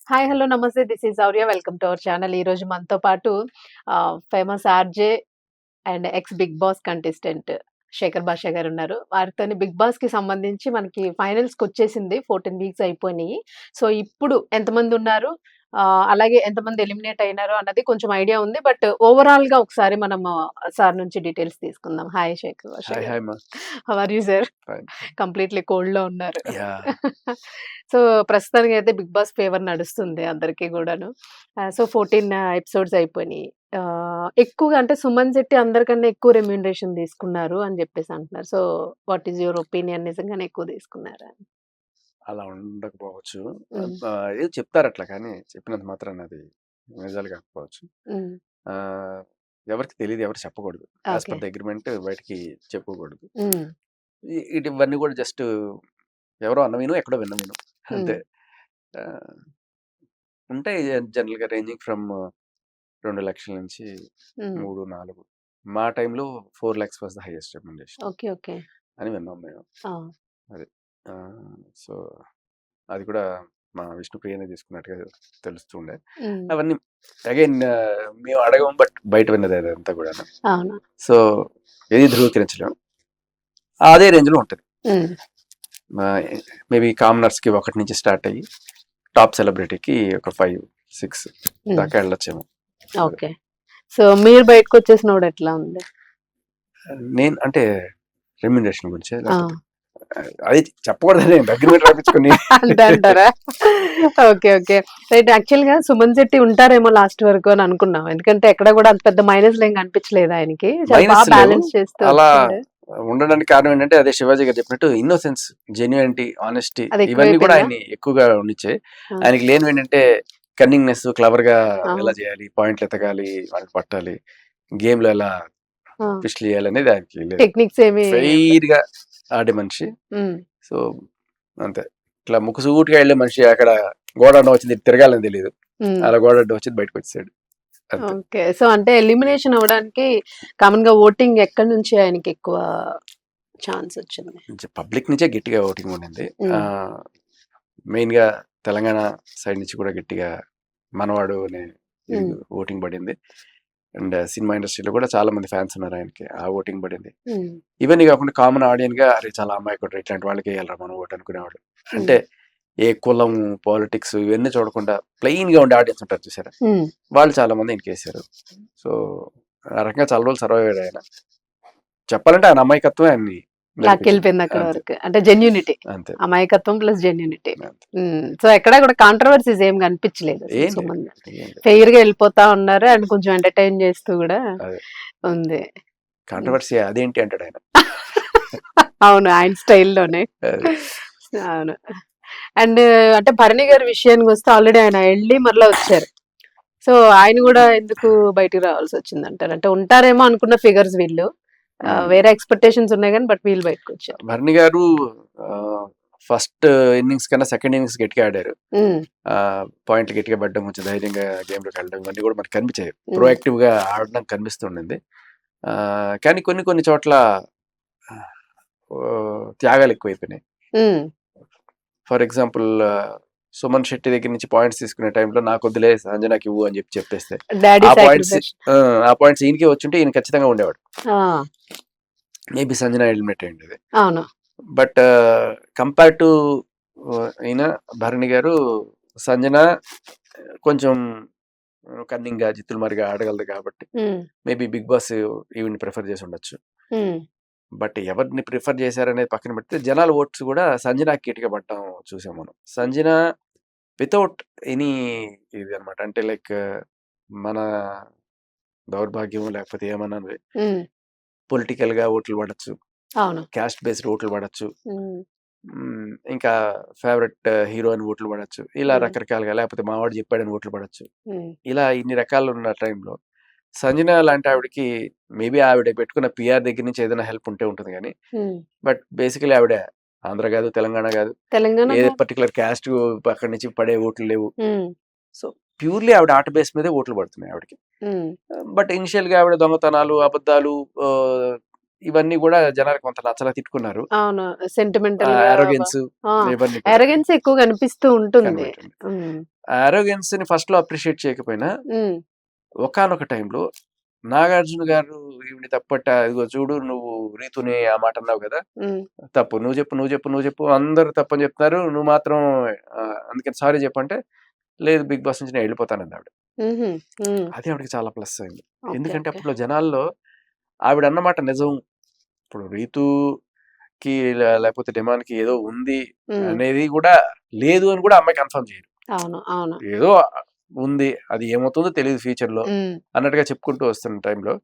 Hi! Hello! నమస్తే. This is Sourya. Welcome to our channel. ఈరోజు మనతో పాటు famous RJ and ex Bigg Boss contestant Shekhar Basha గారున్నారు. వారితోని బిగ్ బాస్‌కి సంబంధించి మనకి ఫైనల్స్‌కొచ్చేసింది. 14 వీక్స్ అయిపోయినియి. సో, ఇప్పుడు ఎంతమందున్నారు? అలాగే ఎంతమంది ఎలిమినేట్ అయినారు అన్నది కొంచెం ఐడియా ఉంది. బట్ ఓవరాల్‌గా ఒకసారి మనం సార్ నుంచి డీటెయిల్స్ తీసుకుందాం. హాయ్ శేఖర్ భాషా హాయ్ గారు. హాయ్ మా how are you sir? Fine. Completely కోల్డ్‌లో ఉన్నారు. యాహ్! సో, ప్రస్తుతానికైతే 'బిగ్ బాస్' ఫేవర్ నడుస్తుంది అందరికి గూడాను. సో, 14 ఎపిసోడ్స్ అయిపోయినియి. ఎక్కువగా అంటే 'సుమన్ శెట్టి' అందరికన్నా ఎక్కువ రెమ్యూనరేషన్ తీసుకున్నారు అని జెప్పేసి అంటున్నారు. So, what is your opinion? నిజంగానే ఎక్కువ తీసుకున్నారా? అలా ఉండకపోవచ్చు. హ్మ్. ఏదో చెప్తారు అట్లా కానీ చెప్పినంత మాత్రాన అది నిజాలు కాకపోవచ్చు. హ్మ్. ఆహ్, ఎవరికీ తెలీదు. ఎవరు చెప్పకూడదు. As okay. Per the agreement బయటికి చెప్పుకోకూడదు. హ్మ్. ఇవన్నీ కూడా జస్ట్ ఎవరో అన్న విను, ఎక్కడో విన్న విను హ్మ్. అంతే. ఆహ్, ఉంటాయి జనరల్‌గా రేంజింగ్ ఫ్రమ్ 2,00,000 నుంచి హ్మ్. 3, 4 మా టైంలో 4,00,000 was the highest remuneration okay. Okay. అని విన్నాం మేము. ఆ! అది. సో అది కూడా మా విష్ణుప్రియనే తీసుకున్నట్టుగా తెలుస్తుండే. హ్మ్. అవన్నీ అగైన్ మేము అడగము. బట్ బయట విన్నదే అదంతా కూడాను. అవును. సో, ఏది ధృవీకరించలేం. అదే రేంజ్‌లో ఉంటది. హ్మ్. మేబీ కామనర్స్‌కి 1 నుంచి స్టార్ట్ అయ్యి, టాప్ సెలబ్రిటీకి ఒక 5, 6 హ్మ్. దాకా వెళ్ళొచ్చేమో. అది. ఓకే. సో, మీరు బయటకొచ్చేసినప్పుడు ఎట్లా ఉంది? నేను అంటే రెమ్యునరేషన్ గురించా? ఆ! లేకపోతే అది చెప్పకూడదని అగ్రీమెంట్ రాపించుకొని అంతే అంటారా? ఓకే. ఓకే. రైట్. యాక్చువల్‌గా 'సుమన్ శెట్టి' ఉంటారేమో లాస్ట్ వరకు అని అనుకున్నాం. ఎందుకంటే ఎక్కడ కూడా అంత పెద్ద మైనస్‌లేం కనిపించలేదు ఆయనకి. చాలా మైనస్ లేవు. బ్యాలెన్స్ చేస్తూ అలా వచ్చిండు. ఉండడానికి కారణం ఏంటంటే అదే శివాజీ గారు చెప్పినట్టు ఇన్నోసెన్స్, జెన్యూనిటీ, ఆనెస్టీ అది ఇవన్నీ కూడా ఎక్కువైపోయిందా? ఆయన్ని ఎక్కువగా ఉండిచ్చాయి. ఆ! ఆయనకి లేనివి ఏంటంటే కన్నింగ్‌నెస్, క్లవర్‌గా ఆ! ఎలా చేయాలి, పాయింట్లు ఎతకాలి, వాళ్ళకి పట్టాలి, గేమ్‌లో ఎలా ఆ! ట్విస్ట్‌లు చేయాలనేది ఆయనకి లేదు. టెక్నిక్స్ ఏమి ఉండవు. ఫెయిర్‌గా ఆడే మనిషి. హ్మ్. సో, అంతే. ఇట్లా ముక్కుసూటిగా వెళ్ళే మనిషి అక్కడ గోడ అడ్డం వచ్చింది తిరగాలని తెలియదు. హ్మ్. అలా గోడ అడ్డం వచ్చింది బయటకు వచ్చేసాడు. అంతే. ఓకే. సో, అంటే ఎలిమినేషన్ అవ్వడానికి కామన్‌గా ఓటింగ్ ఎక్కడి నుంచి ఆయనకి ఎక్కువ ఛాన్స్ వచ్చింది? పబ్లిక్ నుంచే గట్టిగా ఓటింగ్ ఉండింది. హ్మ్. మెయిన్‌గా తెలంగాణ సైడ్ నుంచి కూడా గట్టిగా మనవాడు అనే ఇది హ్మ్. ఓటింగ్ పడింది. అండ్ సినిమా ఇండస్ట్రీలో కూడా చాలా మంది ఫ్యాన్స్ ఉన్నారు ఆయనకి. ఆ ఓటింగ్ పడింది. హ్మ్. ఇవన్నీ కాకుండా కామన్ ఆడియన్‌గా అరే చాలా అమాయకుడు ఇట్లాంటి వాళ్ళకి ఎయ్యాలిరా మనం ఓటు అనుకునేవాడు. హ్మ్. అంటే ఏ కులం, పాలిటిక్స్ ఇవన్నీ చూడకుండా ప్లెయిన్‌గా ఉండే ఆడియన్స్ ఉంటారు చూసారా? హ్మ్. వాళ్ళు చాలా మంది ఈయనకేసారు. సో, ఆ రకంగా చాలా రోజులు సర్వైవ్ అయ్యాడు ఆయన. చెప్పాలంటే ఆయన అమాయకత్వమే ఆయన్ని గెలిపించింది. లాక్కెళ్ళిపోయింది అక్కడి అంతే. వరకు. అంటే జెన్యూనిటీ. అంతే. అమాయకత్వం ప్లస్ జెన్యూనిటీ. అంతే. హ్మ్. సో, ఎక్కడ కూడా కాంట్రోవర్సీస్ ఏం కనిపించలేదు అసలు ఏం లేదు. సుమన్. ఏం లేదు. ఫెయిర్‌గా ఎళ్ళిపోతా ఉన్నారు. అండ్ కొంచెం ఎంటర్‌టైన్ చేస్తూ గూడా అదే. ఉంది. హ్మ్. కాంట్రోవర్సీ అదేంటి అంటాడాయన. అవును. ఆయన స్టైల్‌లోనే. అది. అవును. అండ్ అంటే భరణి గారి విషయానికొస్తే ఆల్రెడీ ఆయన ఎళ్లి మరలా వచ్చారు. సో, ఆయన గూడా ఎందుకు బయటికి రావాల్సొచ్చిందంటారు? అంటే ఉంటారేమో అనుకున్న ఫిగర్స్ వీళ్ళు. హ్మ్. వేరే ఎక్స్‌పెక్టేషన్స్ ఉన్నాయి గానీ బట్ వీళ్ళు బయటకొచ్చారు. భరణి గారు ఫస్ట్ ఇన్నింగ్స్ కన్నా సెకండ్ ఇన్నింగ్స్ గట్టిగా ఆడారు. హ్మ్. పాయింట్లు గట్టిగా పడ్డం, కొంచెం ధైర్యంగా గేమ్‌లోకి వెళ్ళడం ఇవన్నీ కూడా మనకు కనిపించాయి. హ్మ్. ప్రొయాక్టివ్‌గా ఆడడం కనిపిస్తుండింది. కానీ కొన్ని కొన్ని చోట్ల త్యాగాలు ఎక్కువైపోయినాయి. హ్మ్. ఫర్ ఎగ్జాంపుల్ సుమన్ శెట్టి దగ్గర నుంచి పాయింట్స్ తీసుకునే టైంలో నాకొద్దులే సంజనాకి ఇవ్వు అని చెప్పేస్తే డ్యాడీ ఆ పాయింట్స్ సాక్రిఫైస్. ఆ పాయింట్స్ ఈయనకే వచ్చుంటే ఈయన ఖచ్చితంగా ఉండేవాడు. ఆ! మేబీ సంజన ఎలిమినేట్ అయ్యిండేది. అవును. బట్ కంపేర్ టు ఈయన భరణి గారు, సంజన కొంచెం కన్నింగ్‌గా, జిత్తులమారిగా ఆడగలదు కాబట్టి హ్మ్. మేబీ బిగ్ బాస్ ఈవిడ్ని ప్రిఫర్ చేసి ఉండొచ్చు. హ్మ్. బట్ ఎవరిని ప్రిఫర్ చేశారనేది పక్కన పెడితే జనాల ఓట్స్ కూడా సంజనాకి గట్టిగా పడటం చూసాం మనం. సంజన వితౌట్ ఎనీ ఇది అన్నమాట. అంటే లైక్ మన దౌర్భాగ్యం లేకపోతే ఏమన్నది హ్మ్. పొలిటికల్‌గా ఓట్లు పడొచ్చు. అవును. కాస్ట్ బేస్డ్ ఓట్లు పడొచ్చు. హ్మ్. ఇంకా ఫేవరెట్ హీరోయిన్ ఓట్లు పడొచ్చు. ఇలా హ్మ్. రకరకాలుగా లేకపోతే మావాడు చెప్పాడని ఓట్లు పడొచ్చు. హ్మ్. ఇలా ఇన్ని రకాలు ఉన్న టైంలో సంజన లాంటి ఆవిడకి మేబీ ఆవిడ పెట్టుకున్న పీఆర్ దగ్గర నుంచి ఏదైనా హెల్ప్ ఉంటే ఉంటుంది గానీ, హ్మ్. బట్ బేసికల్లీ ఆవిడ ఆంధ్ర కాదు, తెలంగాణ కాదు. తెలంగాణ ఏ గాదు. పర్టిక్యులర్ క్యాస్ట్ అక్కడి నుంచి పడే ఓట్లు లేవు. హ్మ్. సో, ప్యూర్‌లీ ఆవిడ ఆట బేస్ మీదే ఓట్లు పడుతున్నాయి ఆవిడకి. హ్మ్. బట్ ఇనిషియల్‌గా ఆవిడ దొంగతనాలు, అబద్ధాలు, ఆహ్, ఇవన్నీ కూడా జనాలకు కొంత నచ్చలా తిట్టుకున్నారు. అవును. సెంటిమెంటల్ గా అరోగెన్స్ ఇవన్నీ కూడా ఎరగెన్స్ ఎక్కువ కనిపిస్తూ ఉంటుంది. కనబడుతుంది. అరోగెన్స్ ని ఫస్ట్ లో అప్రిషియేట్ చేయకపోయినా ఒకానొక టైంలో నాగార్జున గారు ఈవిని తప్పట, ఇదిగో చూడు నువ్వు రీతుని ఆ మాట అన్నావు కదా, తప్పు, నువ్వు చెప్పు అందరూ తప్పని చెప్తున్నారు, నువ్వు మాత్రం అందుకని సారీ చెప్పంటే, లేదు బిగ్ బాస్ నుంచి నేను వెళ్ళిపోతానండి ఆవిడ. అది ఆవిడకి చాలా ప్లస్ అయింది. ఎందుకంటే అప్పట్లో జనాల్లో ఆవిడ అన్నమాట నిజం. ఇప్పుడు రీతుకి లేకపోతే డిమాండ్కి ఏదో ఉంది అనేది కూడా లేదు అని కూడా అమ్మాయి కన్ఫర్మ్ చేయరు. ఏదో ఉంది, అది ఏమవుతుందో తెలియదు ఫ్యూచర్ లో అన్నట్టుగా చెప్పుకుంటూ వస్తున్న టైంలో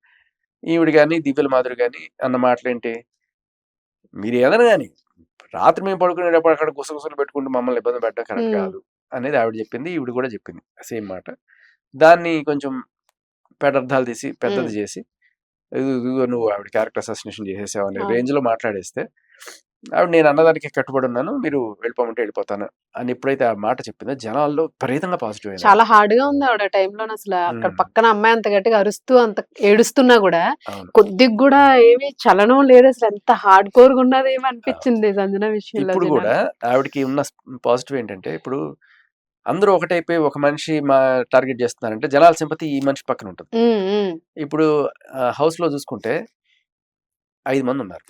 ఈవిడ కానీ దివ్యల మాధురి కానీ అన్న మాటలేంటి, మీరు ఏదైనా కానీ రాత్రి మేము పడుకునేటప్పుడు అక్కడ గుసగుసలు పెట్టుకుంటూ మమ్మల్ని ఇబ్బంది పెట్టడం కరెక్ట్ కాదు అనేది ఆవిడ చెప్పింది. ఈవిడ కూడా చెప్పింది సేమ్ మాట. దాన్ని కొంచెం పెడర్థాలు తీసి పెద్దది చేసి నువ్వు ఆవిడ క్యారెక్టర్ అసాసినేషన్ చేసేసావు అనే రేంజ్ లో మాట్లాడేస్తే, ఆవిడ నేను అన్నదానికి కట్టుబడి ఉన్నాను, మీరు వెళ్ళిపోమంటే వెళ్ళిపోతాను అని ఎప్పుడైతే ఆ మాట చెప్పిందో జనాల్లో విపరీతంగా పాజిటివ్ అయింది. చాలా హార్డ్ గా ఉంది ఆవిడ టైంలో. అసలు అక్కడ పక్కన అమ్మాయి అంత గట్టిగా అరుస్తూ అంత ఏడుస్తున్నా కూడా కొద్దిగా కూడా ఏమి చలనం లేదు. అసలు ఎంత హార్డ్ కోర్ గా ఉన్నది ఏమి అనిపించింది సంజన విషయంలో. ఇప్పుడు కూడా ఆవిడకి ఉన్న పాజిటివ్ ఏంటంటే, ఇప్పుడు అందరూ ఒకటైపోయి ఒక మనిషి టార్గెట్ చేస్తున్నారంటే జనాల సింపతి ఈ మనిషి పక్కన ఉంటుంది. ఇప్పుడు హౌస్ లో చూసుకుంటే 5 మంది ఉన్నారు.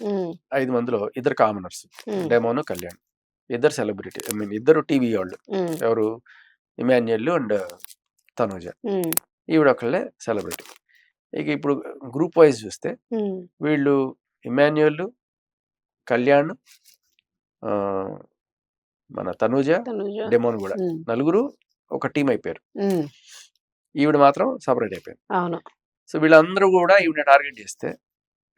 5 మందిలో 2 commoners, Demon, Kalyan. 2 celebrity, I mean 2 TV వాళ్ళు. ఎవరు? Emmanuel and Tanuja. ఈవిడ ఒకళ్ళే సెలబ్రిటీ. ఇక ఇప్పుడు గ్రూప్ వైజ్ చూస్తే వీళ్ళు ఇమాన్యుయల్, కళ్యాణ్, మన తనూజ, డెమోన్ కూడా నలుగురు ఒక టీం అయిపోయారు. ఈవిడ మాత్రం సపరేట్ అయిపోయింది. సో వీళ్ళందరూ కూడా ఈవిడ టార్గెట్ చేస్తే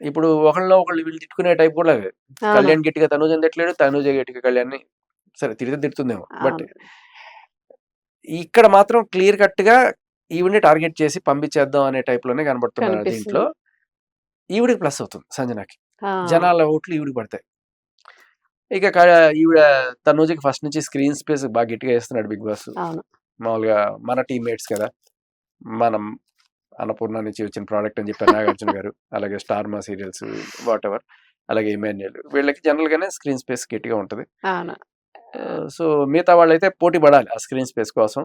ఇప్పుడు ఒకళ్ళు వీళ్ళు తిట్టుకునే టైప్ కూడా లేదు. కళ్యాణ్ గట్టిగా తనూజని తిట్టలేడు, తనూజ గట్టిగా కళ్యాణ్ని సరే తిడుతుందేమో, బట్ ఇక్కడ మాత్రం క్లియర్ కట్ గా ఈవిడ్ని టార్గెట్ చేసి పంపించేద్దాం అనే టైప్ లోనే కనబడుతున్నారు. దీంట్లో ఈవిడికి ప్లస్ అవుతుంది సంజనాకి, జనాల ఓట్లు ఈవిడికి పడతాయి. ఇక ఈవిడ తనూజకి ఫస్ట్ నుంచి స్క్రీన్ స్పేస్ బాగా గట్టిగా వేస్తున్నాడు బిగ్ బాస్. మామూలుగా మన టీమ్మేట్స్ కదా, మనం అన్నపూర్ణ నుంచి వచ్చిన ప్రోడక్ట్ అని చెప్పారు నాగార్జున గారు, అలాగే స్టార్ మా సీరియల్స్ వాట్ ఎవర్, అలాగే ఇమాన్యుయల్, వీళ్ళకి జనరల్ గానే స్క్రీన్ స్పేస్ గట్టిగా ఉంటది. సో మిగతా వాళ్ళైతే పోటీ పడాలి ఆ స్క్రీన్ స్పేస్ కోసం.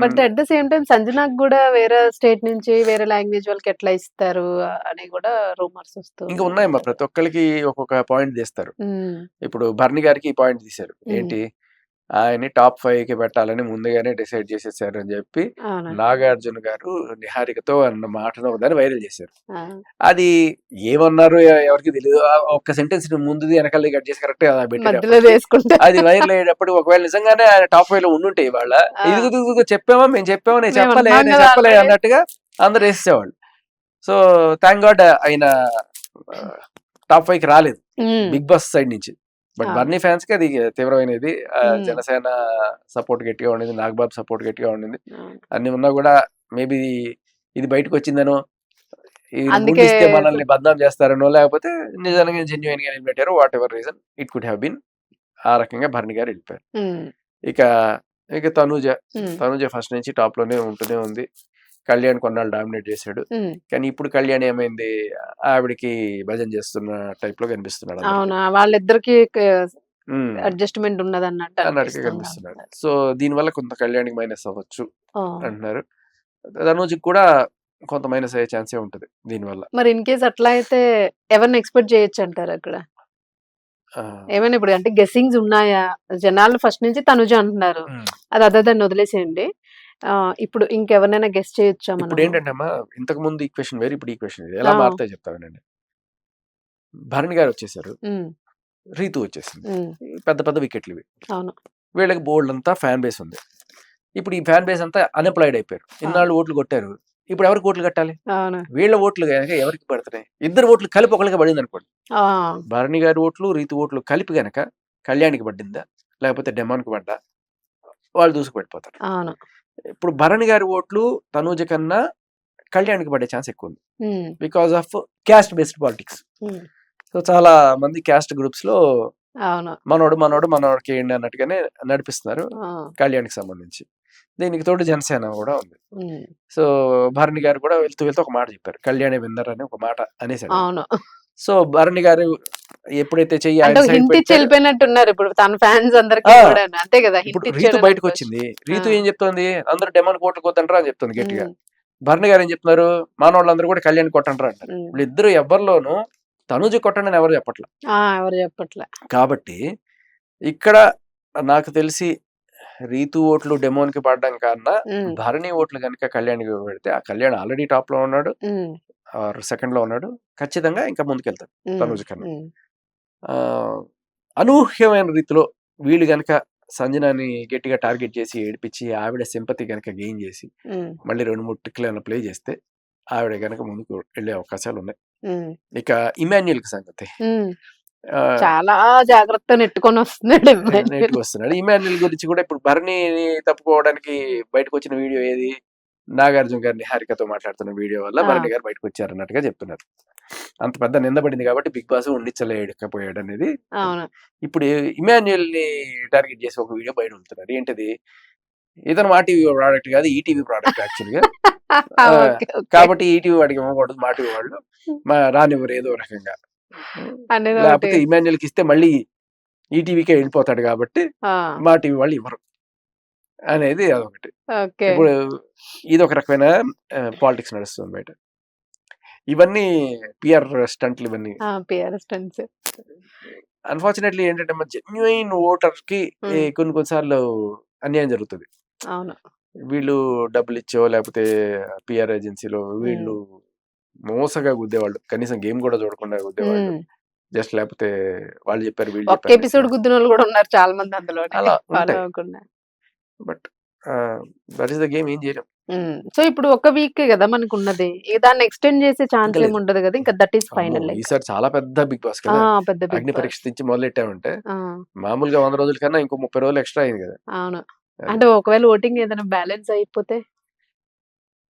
But at the same time సంజనాకు కూడా వేరే స్టేట్ నుంచి వేరే లాంగ్వేజ్ వాళ్ళకి ఎట్లా ఇస్తారు అని కూడా రూమర్స్ వస్తూ ఇంకా ఉన్నాయమ్మా. ప్రతి ఒక్కరికి ఒక్కొక్క పాయింట్ తీస్తారు. ఇప్పుడు భరణి గారికి ఈ పాయింట్ తీశారు, ఏంటి ఆయన్ని టాప్ 5 కి పెట్టాలని ముందుగానే డిసైడ్ చేసేసారు అని చెప్పి నాగార్జున గారు నిహారికతో అన్న మాటను ఒకదాన్ని వైరల్ చేశారు. అది ఏమన్నారు ఎవరికి తెలియదు. ఒక్క సెంటెన్స్ ముందుది వెనకాల కట్ చేసి కరెక్ట్ అది వైరల్ అయ్యేటప్పుడు ఒకవేళ నిజంగానే ఆయన టాప్ 5 లో ఉండుంటే ఇవాళ ఇదిగు చెప్పామా మేము చెప్పామా నేను చెప్పలే అన్నట్టుగా అందరు వేసేసేవాళ్ళు. సో థ్యాంక్ గాడ్ ఆయన టాప్ 5 కి రాలేదు బిగ్ బాస్ సైడ్ నుంచి. బట్ బర్నీ ఫ్యాన్స్ కి అది తీవ్రమైనది. జనసేన సపోర్ట్ గట్టిగా ఉండింది, నాగబాబు సపోర్ట్ గట్టిగా ఉండింది. అన్ని ఉన్నా కూడా మేబీ ఇది బయటకు వచ్చిందనో, మనల్ని బద్నాం చేస్తారనో, లేకపోతే నిజంగా జెన్యున్ గా పెట్టారు, whatever reason it could have been. ఆ రకంగా భరణి గారు వెళ్ళిపోయారు. ఇక తనూజ ఫస్ట్ నుంచి టాప్ లోనే ఉంటూనే ఉంది. కళ్యాణ్ కొన్నాళ్ళు డామినేట్ చేశాడు, కానీ ఇప్పుడు కళ్యాణ్ ఏమైంది, ఆవిడకి భజన చేస్తున్న టైప్ లో కనిపిస్తున్నాడు. వాళ్ళిద్దరికి అడ్జస్ట్మెంట్ ఉన్నది అన్నట్టుగా కనిపిస్తున్నాడు. సో దీనివల్ల కొంత కళ్యాణ్కి మైనస్ అవ్వచ్చు అంటున్నారు. తనూజకి కూడా కొంత మైనస్ అయ్యే ఛాన్సే ఉంటది దీనివల్ల. మరి ఇన్ కేస్ అట్లా అయితే ఎవరిని ఎక్స్పెక్ట్ చేయొచ్చు అంటారు అక్కడ? ఏమైనా ఇప్పుడు అంటే గెస్సింగ్స్ ఉన్నాయా? జనాలు ఫస్ట్ నుంచి తనుజ అంటున్నారు, అది అదర్దాన్ని వదిలేసేయండి. ఇప్పుడు ఇంకెవరినైనా గెస్ట్ చేయొచ్చా? ఇప్పుడు ఏంటంటే అమ్మా, ఇంతకు ముందు ఈక్వేషన్ వేరు, ఇప్పుడు ఈక్వేషన్ వేరు. ఎలా మారుతాయి చెప్తానండి. భరణి గారు వచ్చేసారు, రీతు వచ్చేసింది, పెద్ద పెద్ద వికెట్లు ఇవి. వీళ్ళకి బోల్డ్ అంతా ఫ్యాన్ బేస్ ఉంది. ఇప్పుడు ఈ ఫ్యాన్ బేస్ అంతా అన్ఎంప్లాయిడ్ అయిపోయారు. ఇన్నాళ్ళు ఓట్లు కొట్టారు, ఇప్పుడు ఎవరికి ఓట్లు కట్టాలి? వీళ్ళ ఓట్లు కనుక ఎవరికి పడుతున్నాయి? 2 ఓట్లు కలిపి ఒకరికి పడింది అనుకోండి. భరణి గారి ఓట్లు రీతు ఓట్లు కలిపి గనక కళ్యాణ్కి పడ్డిందా, లేకపోతే డెమాన్కి పడ్డా, వాళ్ళు దూసుకుపెట్టిపోతారు. ఇప్పుడు భరణి గారి ఓట్లు తనూజ కన్నా కళ్యాణ్కి పడే ఛాన్స్ ఎక్కువ ఉంది, because of caste based politics. So చాలా మంది క్యాస్ట్ గ్రూప్స్ లో మనోడికి ఏంటి అన్నట్టుగానే నడిపిస్తున్నారు కళ్యాణ్కి సంబంధించి. దీనికి తోడు జనసేన కూడా ఉంది. హ్మ్. సో భరణి గారు కూడా వెళ్తూ వెళ్తూ ఒక మాట చెప్పారు, కళ్యాణి విన్నర్ అని ఒక మాట అనేసాడు ఆయన. అవును. సో భరణి గారు ఎప్పుడైతే చెయ్యి అంటే ఆయన ఒక సైడ్ హింట్ ఇచ్చి పెట్టారు, వెళ్ళిపోయినట్టు ఇప్పుడు తన ఫ్యాన్స్ అందరికి ఆ కూడాను. అంతే కదా! ఇప్పుడు హింట్ రీతు ఇచ్చాడని బయటకు అనుకోవచ్చు. వచ్చింది. ఆ! రీతు ఏం చెప్తోంది, అందరూ డెమాన్ కోట్లు కొట్టంటారా అని చెప్తుంది గట్టిగా. హ్మ్. భరణి గారు ఏం చెప్తున్నారు, మానవాళ్ళందరూ కూడా కళ్యాణ్ కొట్టంటారా అంటారు. హ్మ్. వీళ్ళిద్దరు ఎవరిలోనూ తనుజ కొట్టండి అని ఎవరు చెప్పట్ల. ఎవరు చెప్పట్లే. కాబట్టి ఇక్కడ నాకు తెలిసి రీతు ఓట్లు డెమోన్కి పడడం కన్నా హ్మ్. భరణి ఓట్లు కనుక కళ్యాణ్కి పెడితే, ఆ కళ్యాణ్ ఆల్రెడీ టాప్ లో ఉన్నాడు, హ్మ్. సెకండ్ లో ఉన్నాడు, ఖచ్చితంగా ఇంకా ముందుకెళ్తాడు హ్మ్. తనుజ కన్నా. హ్మ్. ఆ, అనూహ్యమైన రీతిలో వీళ్ళు గనక సంజనాని గట్టిగా టార్గెట్ చేసి ఏడిపించి ఆవిడ సింపతి గనక గెయిన్ చేసి హ్మ్. మళ్ళీ 2-3 ట్రిక్లు ఏమైనా ప్లే చేస్తే ఆవిడ గనక ముందుకు వెళ్ళే అవకాశాలు ఉన్నాయి. హ్మ్. ఇక ఇమాన్యుయల్ కి సంగతి, హ్మ్. ఆ, చాలా జాగ్రత్తగా నెట్టుకొని వస్తున్నాడు నెట్టుకు ఇమాన్యుయల్. వస్తున్నాడు. ఇమాన్యుయల్ గురించి కూడా ఇప్పుడు భరణిని తప్పుకోవడానికి బయటకు వచ్చిన వీడియో ఏది, నాగార్జున గారిని హారికతో మాట్లాడుతున్న వీడియో వల్ల ఆ! భరణి గారు బయటకు వచ్చారు అన్నట్టుగా చెప్తున్నారు. అంత పెద్ద నింద పడింది కాబట్టి బిగ్ బాస్ ఉండించలేకపోయాడు అనేది. అవును. ఇప్పుడు ఇమాన్యుయల్ ని టార్గెట్ చేసి ఒక వీడియో బయట ఉంటున్నారు. ఏంటిది, ఇతను మా టీవీ ప్రోడక్ట్ కాదు, ఈటీవీ ప్రోడక్ట్ యాక్చువల్గా. ఓకే. ఓకే. కాబట్టి ఈటీవీ వాడికి ఇవ్వకూడదు, మా టీవీ వాళ్ళు రానివ్వరు ఏదో రకంగా. అనేది ఒకటి. లేకపోతే ఇమాన్యుయల్కి ఇస్తే మళ్ళీ ఈటీవీకే వెళ్ళిపోతాడు కాబట్టి ఆ! మా టీవీ వాళ్ళు ఇవ్వరు అనేది అదొకటి. ఓకే. ఇప్పుడు ఇది ఒక రకమైన పాలిటిక్స్ నడుస్తుంది బయట. ఇవన్నీ పిఆర్ స్టంట్లు ఇవన్నీ. PR stunts. అన్ఫార్చునేట్లీ ఏంటంటే మన జెన్యున్ ఓటర్ కి హ్మ్. కొన్ని కొన్నిసార్లు అన్యాయం జరుగుతుంది. అవును. వీళ్ళు డబ్బులు ఇచ్చో లేకపోతే పిఆర్ ఏజెన్సీలో హ్మ్. వీళ్ళు మోసగా గుద్దేవాళ్ళు, కనీసం గేమ్ కూడా చూడకుండా గుద్దేవాళ్ళు. హ్మ్. జస్ట్ లేకపోతే వాళ్ళు చెప్పారు వీళ్ళు ఒక్క చెప్పారు ఎపిసోడ్ గుద్దినోళ్ళు కూడా ఉన్నారు చాలా మంది అందులోనే. అలా ఫాలో ఉంటాయి. అవ్వకుండా. But that is the game, ఏం చేయలేం. సో ఇప్పుడు ఒక వీకే గదా మనకున్నది. ఇక దాన్ని ఎక్స్‌టెండ్ చేసే ఛాన్స్ ఇంకా లేదు. ఏముండదు గదా! ఇంకా దట్ ఈస్ అమ్మో, ఫైనల్ ఇంకా. ఈసారి చాలా పెద్ద బిగ్ బాస్ కదా. పెద్ద బిగ్ అగ్ని పరీక్ష బాస్. నుంచి మొదలెట్టామంటే ఆ! మామూలుగా 100 రోజుల కన్నా ఇంకో 30 రోజులు ఎక్స్ట్రా అయింది కదా. అవును. అది అంటే ఒకవేళ ఓటింగ్ ఏదైనా బ్యాలెన్స్ అయిపోతే?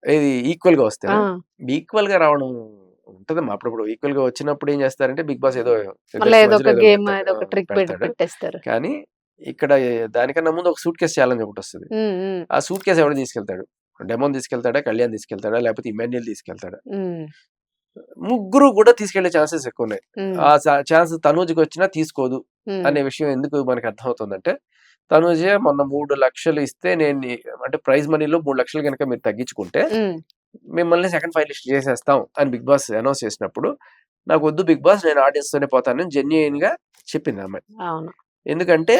ఇది ఈక్వల్ గా వస్తేనా, ఆ! ఈక్వల్ గా రావడం ఉంటదమ్మా. అప్పుడప్పుడు ఈక్వల్ గా వచ్చినప్పుడు ఏం చేస్తారంటే బిగ్ బాస్ ఏదో మళ్ళా ఇద్దరికి ఏదో మధ్యలో ఒక ఏదో గేమ్ పెడతాడు, ఏదో ఒక ట్రిక్ పెడతాడు. పెట్టేస్తారు. కానీ ఇక్కడ దానికన్నా ముందు ఒక సూట్ కేసు ఛాలెంజ్ ఒకటి వస్తుంది. హ్మ్. హ్మ్. ఆ సూట్ కేసు ఎవరు తీసుకెళ్తాడు, డెమోన్ తీసుకెళ్తాడా, కళ్యాణ్ తీసుకెళ్తాడా, లేకపోతే ఇమాన్యుయల్ తీసుకెళ్తాడా? హ్మ్. ముగ్గురు కూడా తీసుకెళ్లే ఛాన్సెస్ ఎక్కువ ఉన్నాయి. హ్మ్. ఆ ఛాన్స్ తనూజ్కి వచ్చినా తీసుకోదు హ్మ్. అనే విషయం ఎందుకు మనకు అర్థమవుతుందంటే, తనూజే మొన్న 3 లక్షలు ఇస్తే అంటే ప్రైజ్ మనీలో 3 లక్షలు కనుక మీరు తగ్గించుకుంటే హ్మ్. మిమ్మల్ని సెకండ్ ఫైనలిస్ట్ చేసేస్తాం అని బిగ్ బాస్ అనౌన్స్ చేసినప్పుడు, నాకు వద్దు బిగ్ బాస్, నేను ఆడియన్స్ తోనే పోతానని జెన్యూన్ గా చెప్పింది ఆ అమ్మాయి. అవును. ఎందుకంటే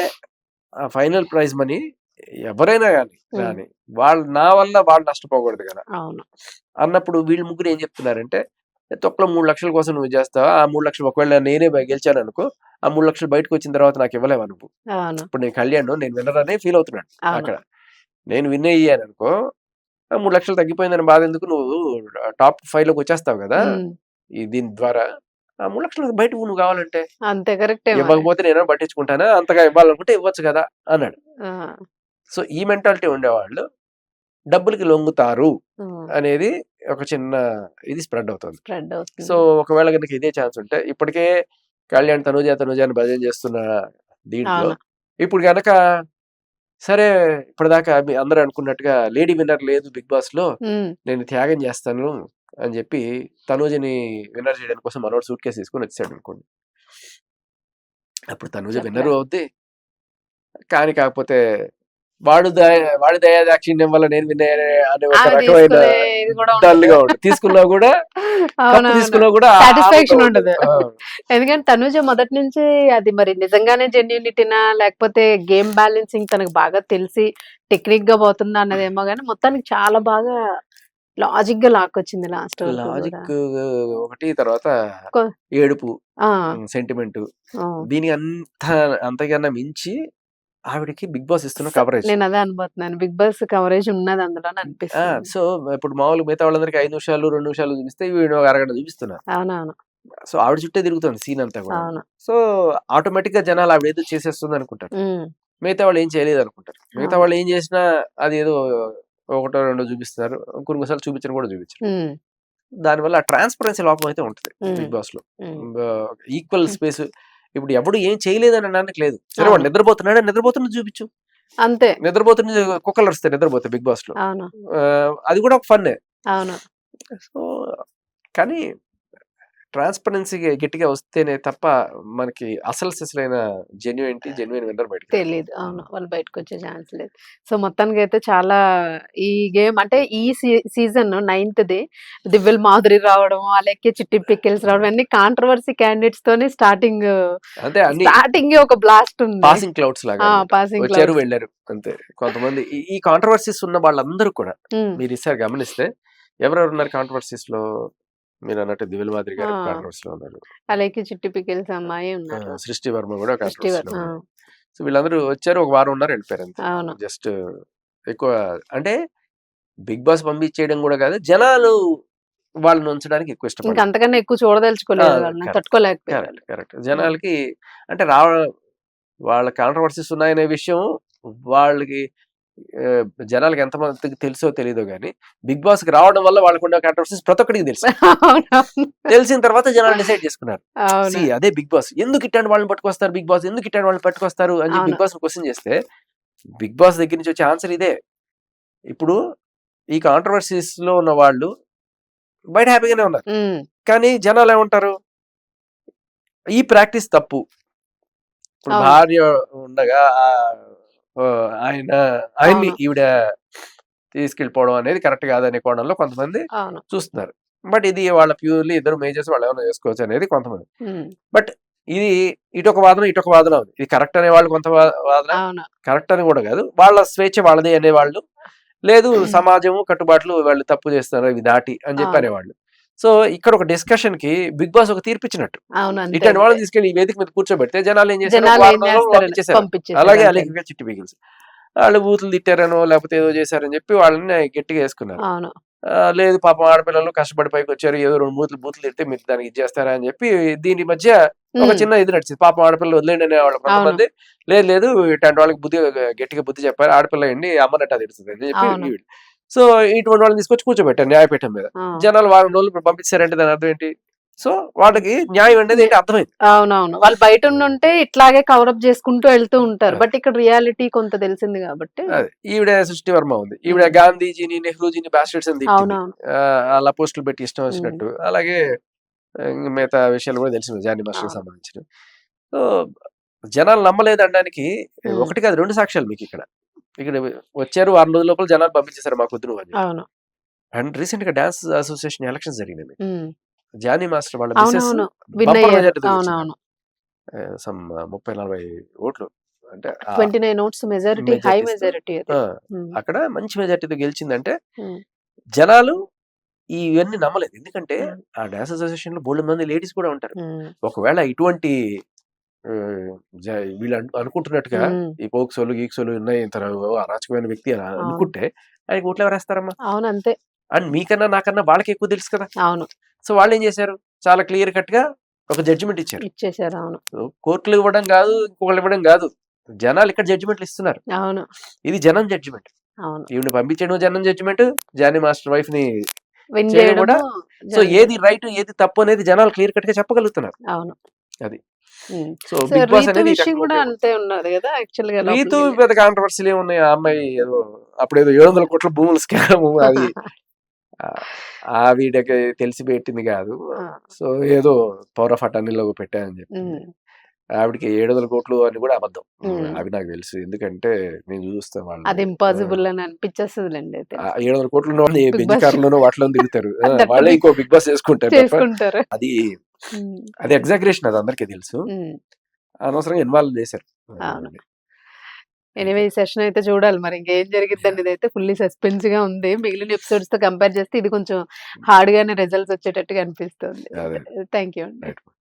ఆ ఫైనల్ ప్రైజ్ మనీ ఎవరైనా కానీ హ్మ్. రాని, నా వల్ల వాళ్ళు నష్టపోకూడదు కదా అవును. అన్నప్పుడు వీళ్ళు ముగ్గురు ఏం చెప్తున్నారంటే, తొక్కలో 3 లక్షల కోసం నువ్వు చేస్తావా, ఆ 3 లక్షలు ఒకవేళ నేనే గెలిచాను అనుకో, ఆ 3 లక్షలు బయటకు వచ్చిన తర్వాత నాకు ఇవ్వలేవా నువ్వు. అవును. ఇప్పుడు నేను కళ్యాణ్, నేను విన్నర్ అనే ఫీల్ అవుతున్నాడు అవును. అక్కడ. నేను విన్ అయ్యాను అనుకో, ఆ 3 లక్షలు తగ్గిపోయిందని బాధ ఎందుకు, నువ్వు టాప్ 5 లోకి వచ్చేస్తావు కదా హ్మ్. దీని ద్వారా. ఆ 3 లక్షలు బయట నువ్వు కావాలంటే, అంతే కరెక్టే మరి. ఇవ్వకపోతే నేను పట్టించుకుంటానా, అంతగా ఇవ్వాలనుకుంటే ఇవ్వచ్చు కదా అన్నాడు. ఆ! సో ఈ మెంటాలిటీ ఉండేవాళ్ళు డబ్బులకి లొంగుతారు హ్మ్. అనేది ఒక చిన్న ఇది స్ప్రెడ్ అవుతుంది. స్ప్రెడ్ సో అవుతుంది. ఒకవేళ గనుక ఇదే ఛాన్స్ ఉంటే, ఇప్పటికే కళ్యాణ్ తనుజ అని భజన చేస్తున్న దీంట్లో, అవును. ఇప్పుడు గనక సరే ఇప్పటిదాకా అందరూ అనుకున్నట్టుగా లేడీ విన్నర్ లేదు బిగ్ బాస్ లో, హ్మ్. నేను త్యాగం చేస్తాను అని చెప్పి తనూజని విన్నర్ చేయడం కోసం మనోడు సూట్ కేసు తీసుకొని వచ్చాడు అనుకోండి, అప్పుడు తనూజ విన్నర్ చెప్పలేం. అవుద్ది. కానీ కాకపోతే వాడి దయా దాక్షిణ్యం వల్ల నేను విన్ అనే ఒక ఆమె రకమైన తీసుకునే ఇది కూడా డల్ ఉండదు. గా ఉంటుంది. తీసుకున్నా కూడా, కప్పు అవునవును. తీసుకున్నా కూడా ఆనందం సాటిస్ఫాక్షన్ ఉండదు. ఉండదు. ఎందుకంటే తనూజ మొదటి నుంచి అది మరి నిజంగానే జెన్యూనిటీనా లేకపోతే గేమ్ బ్యాలెన్సింగ్ తనకు బాగా తెలిసి టెక్నిక్‌గా పోతుందా అన్నదేమో గాని మొత్తానికి చాలా బాగా లాజిక్‌గా లాక్కొచ్చింది లాస్ట్ వరకు గూడా. లాజిక్ ఒకటి, తర్వాత కొ ఏడుపు, ఆ! సెంటిమెంట్, ఆ! దీని అంతకన్నా మించి ఆవిడకి బిగ్ బాస్ ఇస్తున్న కవరేజ్. నేనదే అనబోతున్నాను. 'బిగ్ బాస్' కవరేజ్ ఉన్నది అందులోని అనిపిస్తుంది. సో ఇప్పుడు మామూలుగా మిగతా వాళ్ళందరికీ 5 నిమిషాలు 2 నిమిషాలు చూపిస్తే వీడు ఒక అరగంట చూపిస్తున్నారు. అవునవును. సో ఆవిడ చుట్టే తిరుగుతుంది సీన్ అంతా కూడా. అవును. సో ఆటోమేటిక్ గా జనాలు ఆవిడ ఏదో చేసేస్తుంది అనుకుంటారు, హ్మ్. మిగతా వాళ్ళు ఏం చేయలేదు అనుకుంటారు. మిగతా అవును. వాళ్ళు ఏం చేసినా అది ఏదో ఒకటో రెండో చూపిస్తున్నారు, కొన్నిసార్లు చూపించరు కూడా చూపించరు. హ్మ్. దానివల్ల ట్రాన్స్పరెన్సీ లోపం అయితే ఉంటుంది హ్మ్. బిగ్ బాస్ లో. హ్మ్. ఈక్వల్ హ్మ్. స్పేస్, ఇప్పుడు ఎవడు ఏం చేయలేదని అనడానికి లేదు. సరే వాడు అవును. నిద్రపోతున్నది చూపించు, అంతే. నిద్రపోతుంటే కుక్కలు అరుస్తాయి నిద్రపోతాయి బిగ్ బాస్ లో. అవును. అది కూడా ఒక ఫన్నే. అవును. సో కానీ ట్రాన్స్పరెన్సీ గట్టిగా వస్తేనే తప్ప మనకి అసలు సిసలైన జెన్యున్ విన్నర్ బయటకు రాడు. తెలీదు. అవును. వాళ్ళు బయటకొచ్చే ఛాన్స్ లేదు. సో, మొత్తానికైతే చాలా ఈ గేమ్ అంటే ఈ సీజన్ 9థ్‌ది దివ్యల్ మాధురి రావడం, అలాగే చిట్టి పిక్కిల్స్ రావడం అన్ని కాంట్రోవర్సీ క్యాండిడేట్స్ తోనే అంటే అన్ని స్టార్టింగే ఒక బ్లాస్ట్ ఉంది. పాసింగ్ క్లౌడ్స్ లాగా అన్నమాట. పాసింగ్ వచ్చారు క్లౌడ్స్. వెళ్ళారు అంతే. కొంతమంది ఈ కాంట్రవర్సీస్ ఉన్న వాళ్ళందరూ కూడా మీరు ఈసారి గమనిస్తే ఎవరెవరు ఉన్నారు కాంట్రవర్సీస్ లో? మీరు అన్నట్టు దివ్యల్ మాదిరి గారు కాంట్రవర్సీలో ఉన్నారు. అలాగే చిట్టి పిక్కిల్స్ అమ్మాయి ఉన్నారు. సృష్టి వర్మ కూడా సృష్టి కాంట్రవర్సీలో ఉన్నారు. సో వీళ్ళందరూ వచ్చారు, ఒక వారం ఉన్నారు, వెళ్ళిపోయారు అంతే. అవును. జస్ట్ ఎక్కువ అంటే బిగ్ బాస్ పంపించేయడం కూడా కాదు, జనాలు వాళ్ళని ఉంచడానికి ఎక్కువ ఇంకా ఇష్టపడతారు. అంతకన్నా ఎక్కువ చూడదలుచుకోలేదు వాళ్ళని. తట్టుకోలేకపోయారు. కరెక్ట్. జనాలకి అంటే వాళ్ళ కాంట్రవర్సీస్ ఉన్నాయనే విషయం వాళ్ళకి జనాలకి ఎంతమందికి తెలుసో తెలీదో గానీ బిగ్ బాస్ కి రావడం వల్ల వాళ్ళకున్న కాంట్రవర్సీస్ ప్రతి ఒక్కడికి తెలుసు. అవునవును. తెలిసిన తర్వాత జనాలు డిసైడ్ చేసుకున్నారు. అవును. అదే బిగ్ బాస్. ఎందుకు ఇట్లాంటి వాళ్ళని పట్టుకొస్తారు బిగ్ బాస్, ఎందుకు ఇట్లాంటి వాళ్ళని పట్టుకొస్తారు అని చెప్పి అవును. బిగ్ బాస్ క్వశ్చన్ చేస్తే బిగ్ బాస్ దగ్గర నుంచి వచ్చే ఆన్సర్ ఇదే. ఇప్పుడు ఈ కాంట్రవర్సీస్ లో ఉన్న వాళ్ళు బయట హ్యాపీగానే ఉన్నారు, కానీ జనాలు ఏమంటారు, ఈ ప్రాక్టీస్ తప్పు. ఇప్పుడు అవును. భార్య ఉండగా ఆయన్ని అవును. ఈవిడ తీసుకెళ్ళిపోవడం అనేది కరెక్ట్ కాదనే కోణంలో కొంతమంది అవును. చూస్తున్నారు. బట్ ఇది వాళ్ళ ప్యూర్లీ ఇద్దరు మేజర్స్ వాళ్ళు ఏమైనా చేసుకోవచ్చు అనేది కొంతమంది. బట్ ఇది ఇటొక వాదన ఇటొక వాదన ఉంది. ఇది కరెక్ట్ అనే వాళ్ళు కొంత వాదన, అవును. కరెక్ట్ అని కూడా కాదు, వాళ్ళ స్వేచ్ఛ వాళ్ళదే అనేవాళ్ళు, లేదు సమాజము కట్టుబాట్లు వాళ్ళు తప్పు చేస్తున్నారు ఇవి దాటి అని చెప్పి అవును. అనేవాళ్ళు. సో ఇక్కడ ఒక డిస్కషన్ కి బిగ్ బాస్ ఒక తీర్పిచ్చినట్టు. అవును. అంతే ఇట్లాంటి వాళ్ళని అంతే. తీసుకెళ్లి ఈ వేదిక మీద కూర్చోబెడితే జనాలు ఏం చేశారు, ఒక జనాలు ఏం వారం రోజుల్లో చేస్తారు? పంపించేశారు. పంపించేసారు అలాగే అంతే. అలీగ్గా చిట్టి బిగిల్స్ వాళ్ళు బూతులు తిట్టారనో లేకపోతే ఏదో చేశారని చెప్పి వాళ్ళని గట్టిగా వేసుకున్నారు. అవును. లేదు పాపం ఆడపిల్లలు కష్టపడి పైకి వచ్చారు, ఏదో 2 బూతులు తిడితే మీరు దానికి ఇది చేస్తారా అని చెప్పి దీని మధ్య ఒక చిన్న ఇది నడిచింది. పాపం ఆడపిల్లలు వదిలేండి అనేవాళ్ళు అవును. కొంతమంది, లేదు ఇట్లాంటి వాళ్ళకి గట్టిగా బుద్ధి చెప్పారు, ఆడపిల్ల అండి అమ్మనట్టు అది ఇడుతుంది అని చెప్పి అవును. వీళ్ళు. సో ఇటువంటి వాళ్ళని తీసుకొచ్చి కూర్చోబెట్టారు న్యాయపీఠం మీద. జనాలు వారం రోజులు పంపించారంటే దాని అర్థం ఏంటి? సో వాళ్ళకి న్యాయం అనేది ఏంటి అర్థమైంది. అవునవును. వాళ్ళు బయట ఉంటే ఇట్లాగే కవరప్ చేసుకుంటూ వెళ్తూ ఉంటారు. బట్ ఇక్కడ రియాలిటీ కొంత తెలిసింది కాబట్టి అదే ఈవిడ సృష్టి వర్మ ఉంది, ఈవిడ గాంధీజీని నెహ్రూజీని బాస్టర్డ్స్ అని తిట్టింది. అలా పోస్టులు పెట్టి ఇష్టం వచ్చినట్టు. అలాగే మిగతా విషయాలు కూడా తెలిసింది జానీ మాస్టర్ కి సంబంధించిన. సో జనాలు నమ్మలేదు అనడానికి ఒకటి కాదు 2 సాక్ష్యాలు మీకు ఇక్కడ వచ్చారు, వారం రోజుల లోపల జనాలు పంపించేశారు మాకు వద్దు అని. అండ్ రీసెంట్ గా డాన్స్ అసోసియేషన్ ఎలక్షన్స్ జరిగింది. జానీ మాస్టర్ వాళ్ళ మిసెస్ బంపర్ మెజారిటీ సమ్ 30-40 ఓట్లు అంటే 29 ఓట్స్ మెజారిటీ, హై మెజారిటీ. అక్కడ మంచి మెజారిటీతో గెలిచిందంటే జనాలు ఇవన్నీ నమ్మలేదు. ఎందుకంటే ఆ డాన్స్ అసోసియేషన్ లో బోల్డ్ మంది లేడీస్ కూడా ఉంటారు. ఒకవేళ ఇటువంటి వీళ్ళు అనుకుంటున్నట్టుగా ఈ పోక్సోలు గీక్సోలు ఉన్నాయి, అరాచకమైన వ్యక్తి అని అనుకుంటే ఆయనకి ఓట్లు ఎవరు వేస్తారమ్మా? అవును అంతే. అండ్ మీకన్నా నాకన్నా వాళ్ళకి ఎక్కువ తెలుసు కదా. అవును. సో వాళ్ళు ఏం చేశారు, చాలా క్లియర్ కట్ గా ఒక జడ్జిమెంట్ ఇచ్చేసారు. అవును. కోర్టులు ఇవ్వడం కాదు, ఇంకొకళ్ళు ఇవ్వడం కాదు, జనాలు ఇక్కడ జడ్జిమెంట్లు ఇస్తున్నారు. అవును. ఇది జనం జడ్జిమెంట్. అవును. ఈవిడ పంపించడం జనం జడ్జిమెంట్, జానీ మాస్టర్ వైఫ్ ని కూడా. సో ఏది రైట్ ఏది తప్పు అనేది జనాలు క్లియర్ కట్ గా చెప్పగలుగుతున్నారు. అవును. అది సో బిగ్ బాస్ అనేది విషయం కూడా అంతే ఉన్నది కదా యాక్చువల్ గా. రీతు పెద్ద కాంట్రవర్సీలు ఏమున్నాయి, ఆ అమ్మాయి ఏదో అప్పుడేదో 700 కోట్ల భూములు స్కామ్, అది ఆవిడకి తెలిసి పెట్టింది కాదు. సో ఏదో పవర్ ఆఫ్ అటర్నీలో పెట్టానని చెప్పి ఆవిడకి 700 కోట్లు అని కూడా అబద్ధం. అవి నాకు తెలుసు, ఎందుకంటే నేను చూస్తాను వాళ్ళు. అది ఇంపాసిబుల్ అని అనిపించేస్తుంది. 700 కోట్లు బెంజ్ కార్లోనో వాటిలో తిరుగుతారు, వాళ్ళే ఇంకో బిగ్ బాస్ చేసుకుంటారు. అది ఎగ్జాగరేషన్, అది అందరికీ తెలుసు, అనవసరంగా ఇన్వాల్వ్ చేశారు. ఎనీవే ఈ సెషన్ అయితే చూడాలి మరి ఇంకేం జరిగిద్ది అనేది. అయితే ఫుల్లీ సస్పెన్స్ గా ఉంది. మిగిలిన ఎపిసోడ్స్ తో కంపేర్ చేస్తే ఇది కొంచెం హార్డ్ గానే రిజల్ట్స్ వచ్చేటట్టుగా అనిపిస్తుంది. థ్యాంక్ యూ అండి.